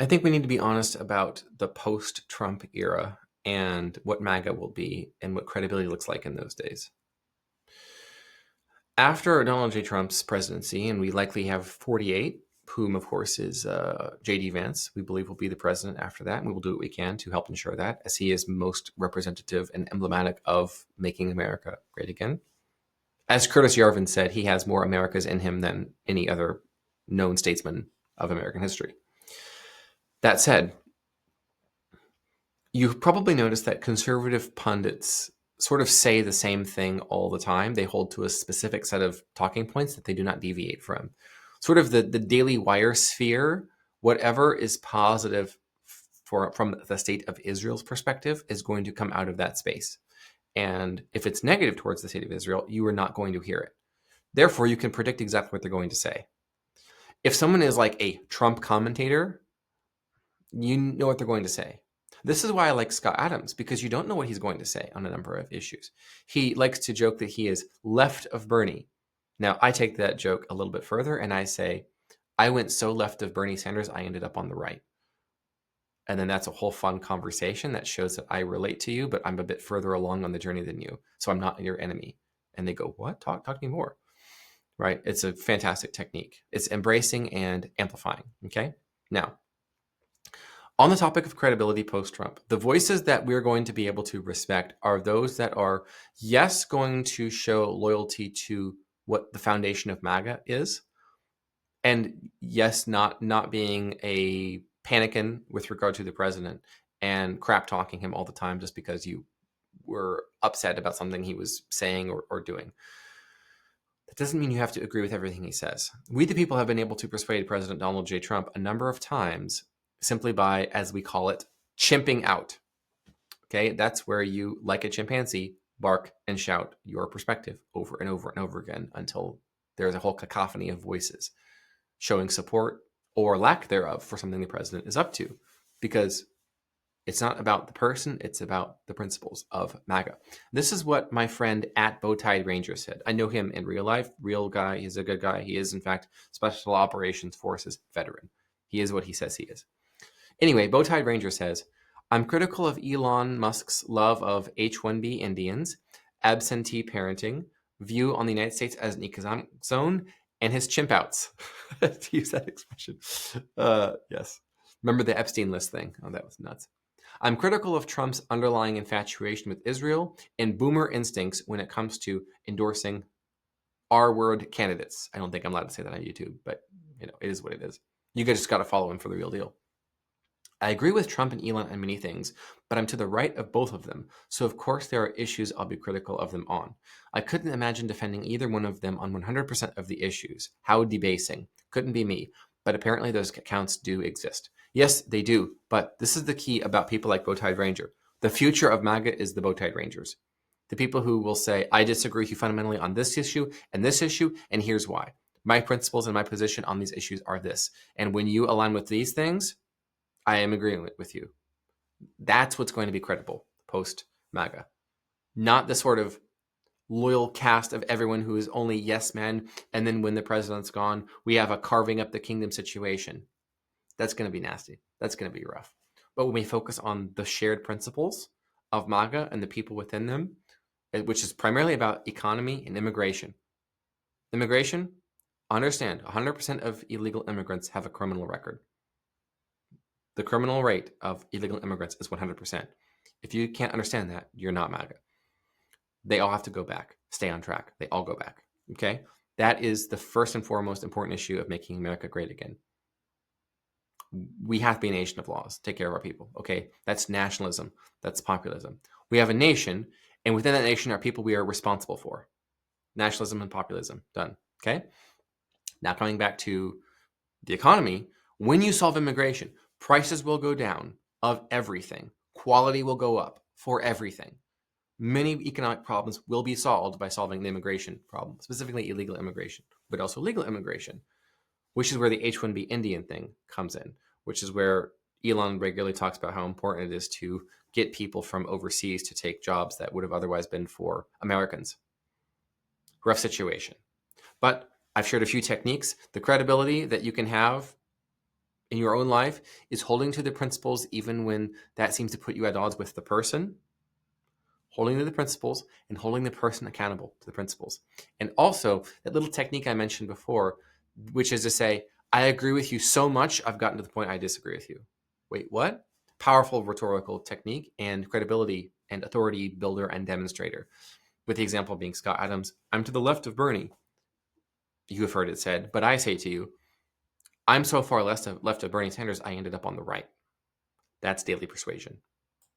I think we need to be honest about the post-Trump era and what MAGA will be and what credibility looks like in those days. After Donald J. Trump's presidency, and we likely have 48, whom, of course, is J.D. Vance, we believe will be the president after that, and we will do what we can to help ensure that, as he is most representative and emblematic of making America great again. As Curtis Yarvin said, he has more Americas in him than any other known statesman of American history. That said, you've probably noticed that conservative pundits sort of say the same thing all the time. They hold to a specific set of talking points that they do not deviate from. Sort of the Daily Wire sphere, whatever is positive from the state of Israel's perspective is going to come out of that space. And if it's negative towards the state of Israel, you are not going to hear it. Therefore, you can predict exactly what they're going to say. If someone is like a Trump commentator, you know what they're going to say. This is why I like Scott Adams, because you don't know what he's going to say on a number of issues. He likes to joke that he is left of Bernie. Now, I take that joke a little bit further and I say, I went so left of Bernie Sanders, I ended up on the right. And then that's a whole fun conversation that shows that I relate to you, but I'm a bit further along on the journey than you. So I'm not your enemy. And they go, what? Talk to me more. Right? It's a fantastic technique. It's embracing and amplifying. Okay? Now, on the topic of credibility post-Trump, the voices that we're going to be able to respect are those that are, yes, going to show loyalty to what the foundation of MAGA is, and yes, not being a panicking with regard to the president and crap talking him all the time just because you were upset about something he was saying or doing. That doesn't mean you have to agree with everything he says. We, the people, have been able to persuade President Donald J. Trump a number of times simply by, as we call it, chimping out. Okay, that's where you, like a chimpanzee, bark and shout your perspective over and over and over again until there's a whole cacophony of voices showing support or lack thereof for something the president is up to. Because it's not about the person, it's about the principles of MAGA. This is what my friend at Bowtied Ranger said. I know him in real life, real guy, he's a good guy. He is, in fact, Special Operations Forces veteran. He is what he says he is. Anyway, Bowtied Ranger says, I'm critical of Elon Musk's love of H-1B Indians, absentee parenting, view on the United States as an economic zone, and his chimp outs, to use that expression. Yes. Remember the Epstein list thing? Oh, that was nuts. I'm critical of Trump's underlying infatuation with Israel and boomer instincts when it comes to endorsing R-word candidates. I don't think I'm allowed to say that on YouTube, but it is what it is. You guys just got to follow him for the real deal. I agree with Trump and Elon on many things, but I'm to the right of both of them. So of course there are issues I'll be critical of them on. I couldn't imagine defending either one of them on 100% of the issues. How debasing. Couldn't be me. But apparently those accounts do exist. Yes, they do. But this is the key about people like Bowtied Ranger. The future of MAGA is the Bowtied Rangers. The people who will say, I disagree with you fundamentally on this issue, and here's why. My principles and my position on these issues are this. And when you align with these things, I am agreeing with you. That's what's going to be credible post-MAGA. Not the sort of loyal cast of everyone who is only yes men, and then when the president's gone, we have a carving up the kingdom situation. That's going to be nasty. That's going to be rough. But when we focus on the shared principles of MAGA and the people within them, which is primarily about economy and immigration. Immigration, understand, 100% of illegal immigrants have a criminal record. The criminal rate of illegal immigrants is 100%. If you can't understand that, you're not MAGA. They all have to go back, stay on track. They all go back, okay? That is the first and foremost important issue of making America great again. We have to be a nation of laws, take care of our people, okay? That's nationalism, that's populism. We have a nation, and within that nation are people we are responsible for. Nationalism and populism, done, okay? Now coming back to the economy, when you solve immigration, prices will go down of everything. Quality will go up for everything. Many economic problems will be solved by solving the immigration problem, specifically illegal immigration, but also legal immigration, which is where the H-1B Indian thing comes in, which is where Elon regularly talks about how important it is to get people from overseas to take jobs that would have otherwise been for Americans. Rough situation. But I've shared a few techniques. The credibility that you can have in your own life is holding to the principles even when that seems to put you at odds with the person, holding to the principles and holding the person accountable to the principles. And also that little technique I mentioned before, which is to say, I agree with you so much, I've gotten to the point I disagree with you. Wait, what? Powerful rhetorical technique and credibility and authority builder and demonstrator. With the example being Scott Adams, I'm to the left of Bernie. You have heard it said, but I say to you, I'm so far left of Bernie Sanders, I ended up on the right. That's daily persuasion.